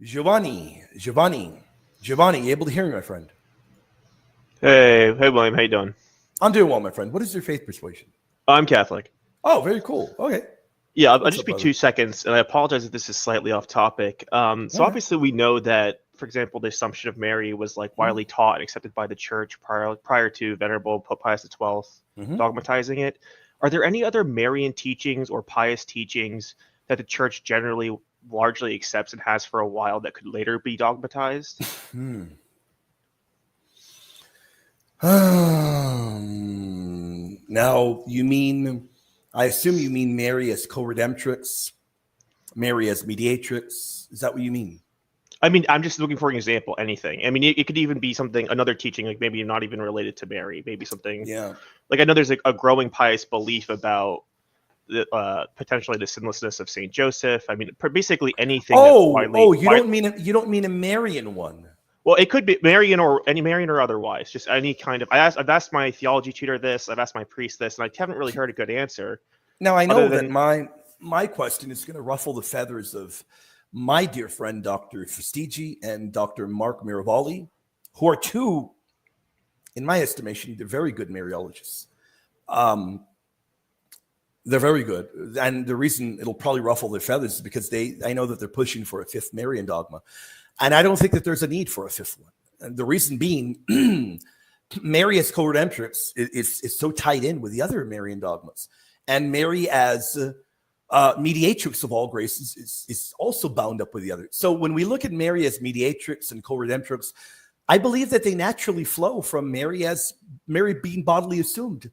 Giovanni, you able to hear me, my friend? Hey, William, how you doing? I'm doing well, my friend. What is your faith persuasion? I'm Catholic. Oh, very cool. Okay. Yeah, I'll just be 2 seconds, and I apologize if this is slightly off topic. Obviously we know that, for example, the Assumption of Mary was like widely taught and accepted by the Church prior to Venerable Pope Pius XII dogmatizing it. Are there any other Marian teachings or pious teachings that the Church generally largely accepts and has for a while that could later be dogmatized? Now, I assume you mean Mary as Co-Redemptrix, Mary as Mediatrix. Is that what you mean? I mean, I'm just looking for an example, anything. I mean, it could even be something, another teaching, like maybe not even related to Mary, maybe something. Yeah. Like I know there's a growing pious belief about potentially the sinlessness of Saint Joseph. I mean, basically anything. You don't mean a Marian one. Well, it could be Marian or otherwise, just any kind of. I've asked my theology tutor this, I've asked my priest this, and I haven't really heard a good answer. Now I know that my question is going to ruffle the feathers of my dear friend Dr. Fastigi and Dr. Mark Mirabali, who are two, in my estimation, they're very good Mariologists. They're very good, and the reason it'll probably ruffle their feathers is because I know that they're pushing for a fifth Marian dogma. And I don't think that there's a need for a fifth one. And the reason being, Mary as Co-Redemptrix is so tied in with the other Marian dogmas. And Mary as Mediatrix of all graces is also bound up with the other. So when we look at Mary as Mediatrix and Co-Redemptrix, I believe that they naturally flow from Mary being bodily assumed.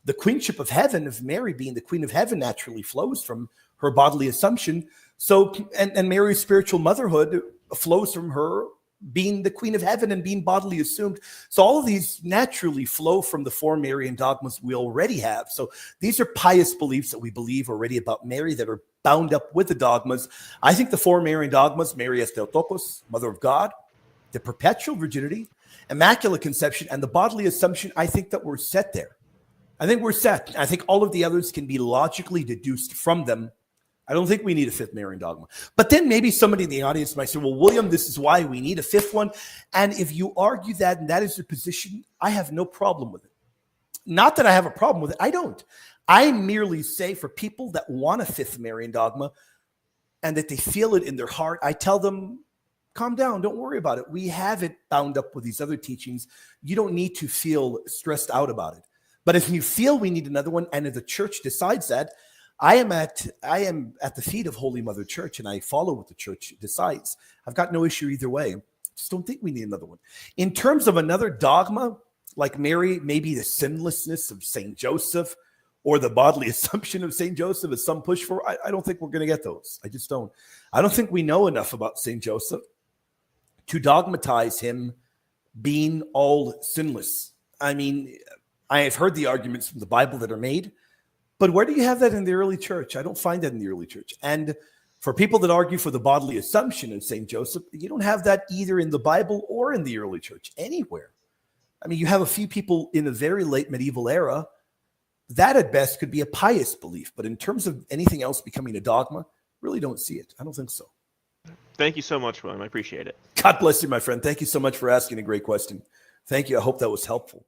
The queenship of heaven, of Mary being the queen of heaven, naturally flows from her bodily assumption. So, and Mary's spiritual motherhood flows from her being the queen of heaven and being bodily assumed. So all of these naturally flow from the four Marian dogmas we already have. So these are pious beliefs that we believe already about Mary that are bound up with the dogmas. I think the four Marian dogmas, Mary as Theotokos, Mother of God, the perpetual virginity, immaculate conception, and the bodily assumption, I think that we're set there. I think we're set. I think all of the others can be logically deduced from them. I don't think we need a fifth Marian dogma. But then maybe somebody in the audience might say, well, William, this is why we need a fifth one. And if you argue that and that is your position, I have no problem with it. Not that I have a problem with it. I don't. I merely say for people that want a fifth Marian dogma and that they feel it in their heart, I tell them, calm down. Don't worry about it. We have it bound up with these other teachings. You don't need to feel stressed out about it. But if you feel we need another one and if the church decides that, I am at the feet of Holy Mother Church and I follow what the church decides. I've got no issue either way. Just don't think we need another one. In terms of another dogma, like Mary, maybe the sinlessness of Saint Joseph or the bodily assumption of Saint Joseph as some push for, I don't think we're going to get those. I just don't. I don't think we know enough about Saint Joseph to dogmatize him being all sinless. I mean, I have heard the arguments from the Bible that are made, but where do you have that in the early church? I don't find that in the early church. And for people that argue for the bodily assumption of St. Joseph, you don't have that either in the Bible or in the early church, anywhere. I mean, you have a few people in the very late medieval era. That at best could be a pious belief. But in terms of anything else becoming a dogma, really don't see it. I don't think so. Thank you so much, William. I appreciate it. God bless you, my friend. Thank you so much for asking a great question. Thank you. I hope that was helpful.